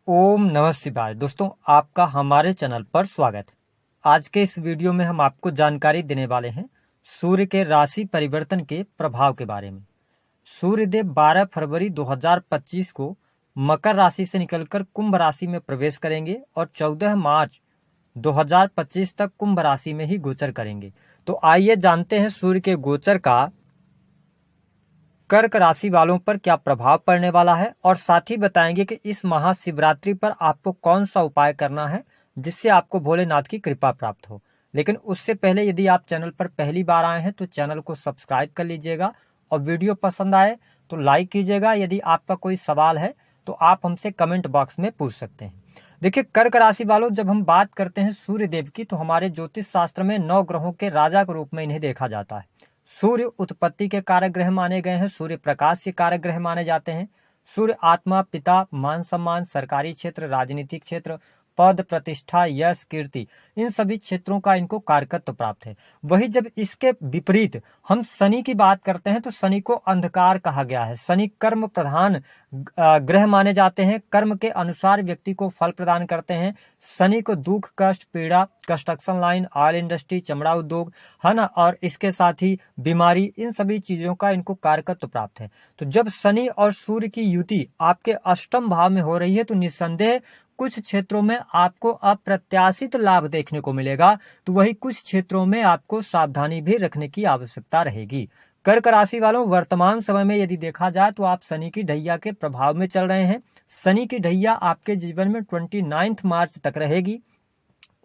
ओम नमः शिवाय। दोस्तों, आपका हमारे चैनल पर स्वागत है। आज के इस वीडियो में हम आपको जानकारी देने वाले हैं सूर्य के राशि परिवर्तन के प्रभाव के बारे में। सूर्यदेव 12 फरवरी 2025 को मकर राशि से निकलकर कुंभ राशि में प्रवेश करेंगे और 14 मार्च 2025 तक कुंभ राशि में ही गोचर करेंगे। तो आइए जानते हैं सूर्य के गोचर का कर्क राशि वालों पर क्या प्रभाव पड़ने वाला है, और साथ ही बताएंगे कि इस महाशिवरात्रि पर आपको कौन सा उपाय करना है जिससे आपको भोलेनाथ की कृपा प्राप्त हो। लेकिन उससे पहले यदि आप चैनल पर पहली बार आए हैं तो चैनल को सब्सक्राइब कर लीजिएगा और वीडियो पसंद आए तो लाइक कीजिएगा। यदि आपका कोई सवाल है तो आप हमसे कमेंट बॉक्स में पूछ सकते हैं। देखिए, कर्क राशि वालों, जब हम बात करते हैं सूर्य देव की तो हमारे ज्योतिष शास्त्र में 9 ग्रहों के राजा के रूप में इन्हें देखा जाता है। सूर्य उत्पत्ति के कारक ग्रह माने गए हैं, सूर्य प्रकाश के कारक ग्रह माने जाते हैं। सूर्य आत्मा, पिता, मान सम्मान, सरकारी क्षेत्र, राजनीतिक क्षेत्र, पद, प्रतिष्ठा, यश, कीर्ति, इन सभी क्षेत्रों का इनको कारकत्व प्राप्त है। वही जब इसके विपरीत हम शनि की बात करते हैं तो शनि को अंधकार कहा गया है। शनि कर्म प्रधान ग्रह माने जाते हैं, कर्म के अनुसार व्यक्ति को फल प्रदान करते हैं। शनि को दुख, कष्ट, पीड़ा, कंस्ट्रक्शन लाइन, ऑयल इंडस्ट्री, चमड़ा उद्योग है ना, और इसके साथ ही बीमारी, इन सभी चीजों का इनको कारकत्व प्राप्त है। तो जब शनि और सूर्य की युति आपके अष्टम भाव में हो रही है तो निस्संदेह कुछ क्षेत्रों में आपको अप्रत्याशित लाभ देखने को मिलेगा, तो वही कुछ क्षेत्रों में आपको सावधानी भी रखने की आवश्यकता रहेगी। कर्क राशि वालों, वर्तमान समय में यदि देखा जाए तो आप शनि की ढैया के प्रभाव में चल रहे हैं। शनि की ढैया आपके जीवन में 29 मार्च तक रहेगी।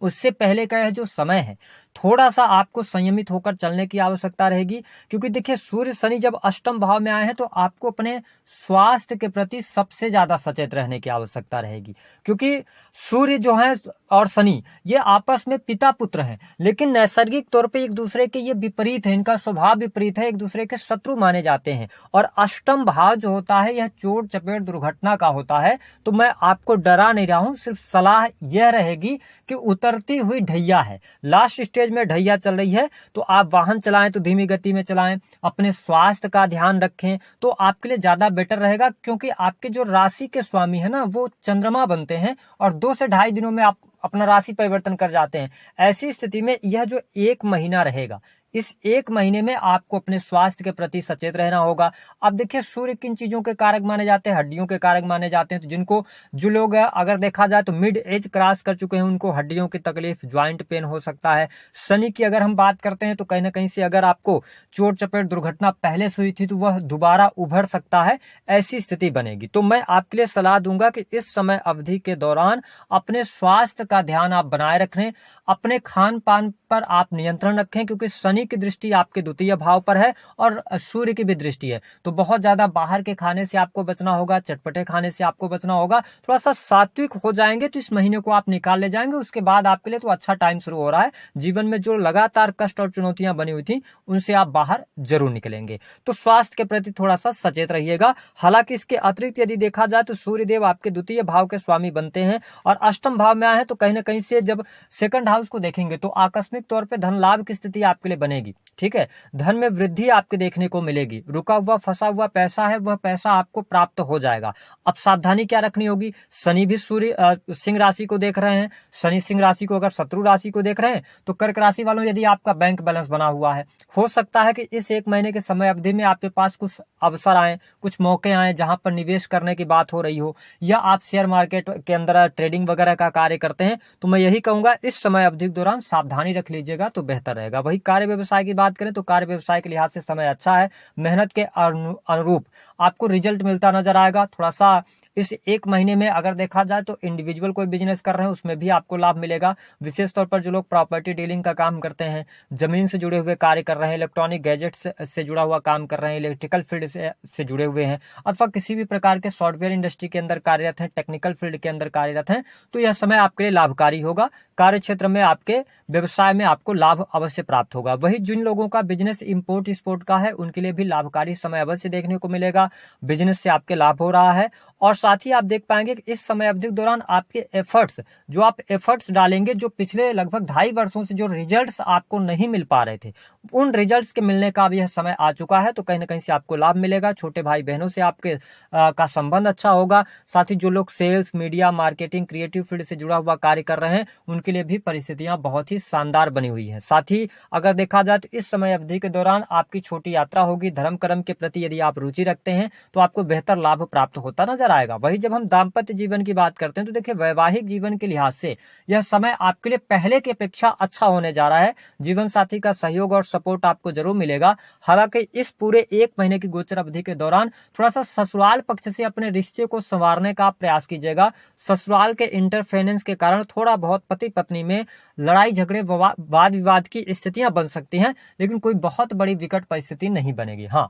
उससे पहले का यह जो समय है थोड़ा सा आपको संयमित होकर चलने की आवश्यकता रहेगी, क्योंकि देखिए शूर्य शनि जब अष्टम भाव में आए हैं तो आपको अपने स्वास्थ्य के प्रति सबसे ज्यादा सचेत रहने की आवश्यकता रहेगी। क्योंकि सूर्य जो है और शनि ये आपस में पिता पुत्र हैं, लेकिन नैसर्गिक तौर पे एक दूसरे के ये विपरीत है, इनका स्वभाव विपरीत है, एक दूसरे के शत्रु माने जाते हैं। और अष्टम भाव जो होता है यह चोट चपेट दुर्घटना का होता है। तो मैं आपको डरा नहीं रहा हूं, सिर्फ सलाह यह रहेगी कि उतरती हुई ढैया है, लास्ट स्टेज में ढैया चल रही है, तो आप वाहन चलाएं तो धीमी गति में चलाएं, अपने स्वास्थ्य का ध्यान रखें तो आपके लिए ज्यादा बेटर रहेगा। क्योंकि आपके जो राशि के स्वामी है ना वो चंद्रमा बनते हैं और 2 से ढाई दिनों में आप अपना राशि परिवर्तन कर जाते हैं। ऐसी स्थिति में यह जो 1 महीना रहेगा, इस 1 महीने में आपको अपने स्वास्थ्य के प्रति सचेत रहना होगा। अब देखिए शूर्य किन चीजों के कारक माने जाते हैं, हड्डियों के कारक माने जाते हैं। तो जो लोग अगर देखा जाए तो मिड एज क्रॉस कर चुके हैं उनको हड्डियों की तकलीफ, ज्वाइंट पेन हो सकता है। शनि की अगर हम बात करते हैं तो कहीं ना कहीं से अगर आपको चोट चपेट दुर्घटना पहले से हुई थी तो वह दोबारा उभर सकता है, ऐसी स्थिति बनेगी। तो मैं आपके लिए सलाह दूंगा कि इस समय अवधि के दौरान अपने स्वास्थ्य का ध्यान आप बनाए रखें, अपने खान पान पर आप नियंत्रण रखें, क्योंकि शनि की दृष्टि आपके द्वितीय भाव पर है और सूर्य की भी दृष्टि है। तो बहुत ज्यादा बाहर के खाने से आपको बचना होगा, चटपटे खाने से आपको बचना होगा। थोड़ा सा सात्विक हो जाएंगे तो इस महीने को आप निकाल ले जाएंगे। उसके बाद आपके लिए तो अच्छा टाइम शुरू हो रहा है। जीवन में जो लगातार कष्ट और चुनौतियां बनी हुई थी उनसे आप बाहर जरूर निकलेंगे। तो स्वास्थ्य के प्रति थोड़ा सा सचेत रहिएगा। हालांकि इसके अतिरिक्त यदि देखा जाए तो सूर्यदेव आपके द्वितीय भाव के स्वामी बनते हैं और अष्टम भाव में आए हैं, तो कहीं ना कहीं से जब सेकंड हाउस को देखेंगे तो आकस्मिक तौर पर धन लाभ की स्थिति आपके लिए बनेगी। ठीक है, धन में वृद्धि आपके देखने को मिलेगी। रुका हुआ फंसा हुआ पैसा है वह पैसा आपको प्राप्त हो जाएगा। अब सावधानी क्या रखनी होगी, शनि भी सूर्य सिंह राशि को देख रहे हैं। शनि सिंह राशि को अगर शत्रु राशि को देख रहे हैं तो कर्क राशि वालों, यदि आपका बैंक बैलेंस बना हुआ है, हो सकता है कि इस 1 महीने के समय अवधि में आपके पास कुछ अवसर आए, कुछ मौके आए जहां पर निवेश करने की बात हो रही हो, या आप शेयर मार्केट के अंदर ट्रेडिंग वगैरह का कार्य करते हैं, तो मैं यही कहूंगा इस समय अवधि के दौरान सावधानी रख लीजिएगा तो बेहतर रहेगा। वही कार्य व्यवसाय की बात करें तो कार्य व्यवसाय के लिहाज से समय अच्छा है। मेहनत के अनुरूप आपको रिजल्ट मिलता नजर आएगा। थोड़ा सा इस 1 महीने में अगर देखा जाए तो इंडिविजुअल कोई बिजनेस कर रहे हैं उसमें भी आपको लाभ मिलेगा। विशेष तौर पर जो लोग प्रॉपर्टी डीलिंग का काम करते हैं, जमीन से जुड़े हुए कार्य कर रहे हैं, इलेक्ट्रॉनिक गैजेट्स से जुड़ा हुआ काम कर रहे हैं, इलेक्ट्रिकल फील्ड से जुड़े हुए हैं, अथवा किसी भी प्रकार के सॉफ्टवेयर इंडस्ट्री के अंदर कार्यरत हैं, टेक्निकल फील्ड के अंदर कार्यरत हैं, तो यह समय आपके लिए लाभकारी होगा। कार्य क्षेत्र में आपके व्यवसाय में आपको लाभ अवश्य प्राप्त होगा। वही जिन लोगों का बिजनेस इंपोर्ट एक्सपोर्ट का है उनके लिए भी लाभकारी समय अवश्य देखने को मिलेगा। बिजनेस से आपके लाभ हो रहा है और साथ ही आप देख पाएंगे कि इस समय अवधि के दौरान आपके एफर्ट्स, जो आप एफर्ट्स डालेंगे, जो पिछले लगभग 2.5 वर्षों से जो रिजल्ट्स आपको नहीं मिल पा रहे थे, उन रिजल्ट्स के मिलने का भी यह समय आ चुका है। तो कहीं ना कहीं से आपको लाभ मिलेगा। छोटे भाई बहनों से आपके का संबंध अच्छा होगा। साथ ही जो लोग sales, media, marketing, creative field से जुड़ा हुआ कार्य कर रहे हैं, उनके लिए भी परिस्थितियां बहुत ही शानदार बनी हुई है। साथ ही अगर देखा जाए तो इस समय अवधि के दौरान आपकी छोटी यात्रा होगी। धर्म कर्म के प्रति यदि आप रुचि रखते हैं तो आपको बेहतर लाभ प्राप्त होता नजर आएगा। वही जब हम दाम्पत्य जीवन की बात करते हैं तो देखिए, वैवाहिक जीवन के लिहाज से यह समय आपके लिए पहले की अपेक्षा अच्छा होने जा रहा है। जीवन साथी का सहयोग और सपोर्ट आपको जरूर मिलेगा। हालांकि इस पूरे 1 महीने की गोचर अवधि के दौरान थोड़ा सा ससुराल पक्ष से अपने रिश्ते को संवारने का प्रयास कीजिएगा। ससुराल के इंटरफेरेंस के कारण थोड़ा बहुत पति पत्नी में लड़ाई झगड़े, वाद विवाद की स्थितियां बन सकती हैं, लेकिन कोई बहुत बड़ी विकट परिस्थिति नहीं बनेगी। हाँ,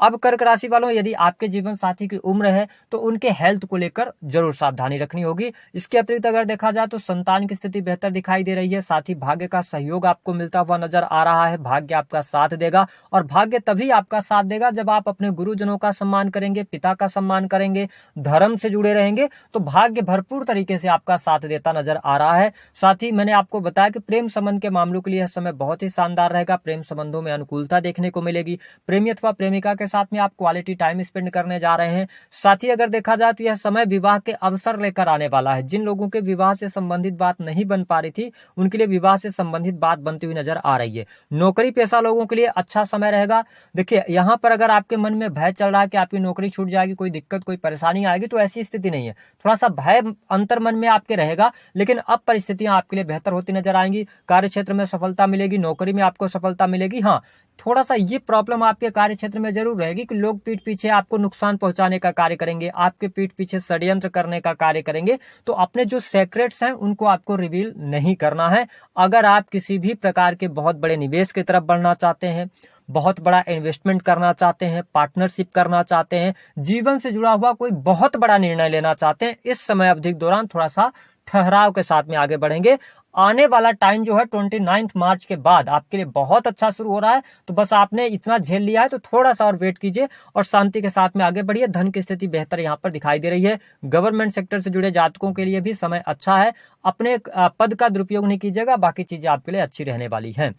अब कर्क राशि वालों, यदि आपके जीवन साथी की उम्र है तो उनके हेल्थ को लेकर जरूर सावधानी रखनी होगी। इसके अतिरिक्त अगर देखा जाए तो संतान की स्थिति बेहतर दिखाई दे रही है। साथ ही भाग्य का सहयोग आपको मिलता हुआ नजर आ रहा है। भाग्य आपका साथ देगा, और भाग्य तभी आपका साथ देगा जब आप अपने गुरुजनों का सम्मान करेंगे, पिता का सम्मान करेंगे, धर्म से जुड़े रहेंगे, तो भाग्य भरपूर तरीके से आपका साथ देता नजर आ रहा है। साथ ही मैंने आपको बताया कि प्रेम संबंध के मामलों के लिए यह समय बहुत ही शानदार रहेगा। प्रेम संबंधों में अनुकूलता देखने को मिलेगी। प्रेमी अथवा प्रेमिका के साथ में आप क्वालिटी टाइम स्पेंड करने जा रहे हैं। साथ ही अगर देखा जाए तो यह समय विवाह के अवसर लेकर आने वाला है। जिन लोगों के विवाह से संबंधित बात नहीं बन पा रही थी, उनके लिए विवाह से संबंधित बात बनती हुई नजर आ रही है। नौकरी पेशा लोगों के लिए अच्छा समय रहेगा। देखिए, यहाँ पर अगर आपके मन में भय चल रहा है कि आपकी नौकरी छूट जाएगी, कोई दिक्कत, कोई परेशानी आएगी, तो ऐसी स्थिति नहीं है। थोड़ा सा भय अंतर मन में आपके रहेगा, लेकिन अब परिस्थितियां आपके लिए बेहतर होती नजर आएंगी। कार्य क्षेत्र में सफलता मिलेगी, नौकरी में आपको सफलता मिलेगी। हाँ, थोड़ा सा ये प्रॉब्लम आपके कार्य क्षेत्र में जरूर रहेगी कि लोग पीठ पीछे आपको नुकसान पहुंचाने का कार्य करेंगे, आपके पीठ पीछे षड्यंत्र करने का कार्य करेंगे। तो अपने जो सीक्रेट्स हैं उनको आपको रिवील नहीं करना है। अगर आप किसी भी प्रकार के बहुत बड़े निवेश की तरफ बढ़ना चाहते हैं, बहुत बड़ा इन्वेस्टमेंट करना चाहते हैं, पार्टनरशिप करना चाहते हैं, जीवन से जुड़ा हुआ कोई बहुत बड़ा निर्णय लेना चाहते हैं, इस समय अवधि के दौरान थोड़ा सा ठहराव के साथ में आगे बढ़ेंगे। आने वाला टाइम जो है 29 मार्च के बाद आपके लिए बहुत अच्छा शुरू हो रहा है। तो बस आपने इतना झेल लिया है, तो थोड़ा सा और वेट कीजिए और शांति के साथ में आगे बढ़िए। धन की स्थिति बेहतर यहाँ पर दिखाई दे रही है। गवर्नमेंट सेक्टर से जुड़े जातकों के लिए भी समय अच्छा है। अपने पद का दुरुपयोग नहीं कीजिएगा, बाकी चीजें आपके लिए अच्छी रहने वाली है।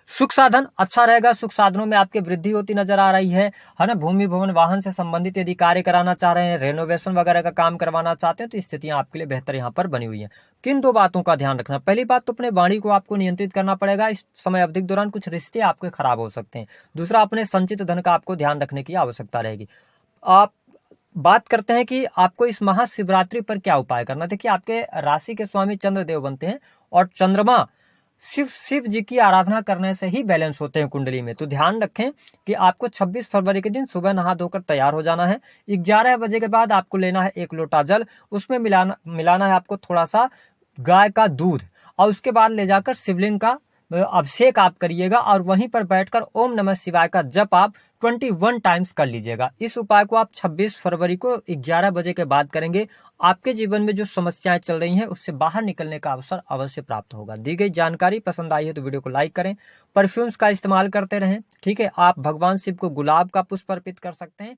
सुख साधन अच्छा रहेगा। सुख साधनों में आपकी वृद्धि होती नजर आ रही है ना। भूमि भवन वाहन से संबंधित यदि कार्य कराना चाह रहे हैं, रेनोवेशन वगैरह का काम करवाना चाहते हैं, तो स्थितियां आपके लिए बेहतर यहाँ पर बनी हुई हैं। किन 2 बातों का ध्यान रखना? पहली बात तो अपने वाणी को आपको नियंत्रित करना पड़ेगा। इस समय अवधि के दौरान कुछ रिश्ते आपके खराब हो सकते हैं। दूसरा, अपने संचित धन का आपको ध्यान रखने की आवश्यकता रहेगी। आप बात करते हैं कि आपको इस महाशिवरात्रि पर क्या उपाय करना। देखिए, आपके राशि के स्वामी चंद्रदेव बनते हैं, और चंद्रमा शिव जी की आराधना करने से ही बैलेंस होते हैं कुंडली में। तो ध्यान रखें कि आपको 26 फरवरी के दिन सुबह नहा धोकर तैयार हो जाना है। 11 बजे के बाद आपको लेना है 1 लोटा जल, उसमें मिलाना है आपको थोड़ा सा गाय का दूध, और उसके बाद ले जाकर शिवलिंग का अभिषेक आप करिएगा, और वहीं पर बैठकर ओम नमः शिवाय का जप आप 21 टाइम्स कर लीजिएगा। इस उपाय को आप 26 फरवरी को 11 बजे के बाद करेंगे। आपके जीवन में जो समस्याएं चल रही हैं उससे बाहर निकलने का अवसर अवश्य प्राप्त होगा। दी गई जानकारी पसंद आई है तो वीडियो को लाइक करें। परफ्यूम्स का इस्तेमाल करते रहें। ठीक है, आप भगवान शिव को गुलाब का पुष्प अर्पित कर सकते हैं।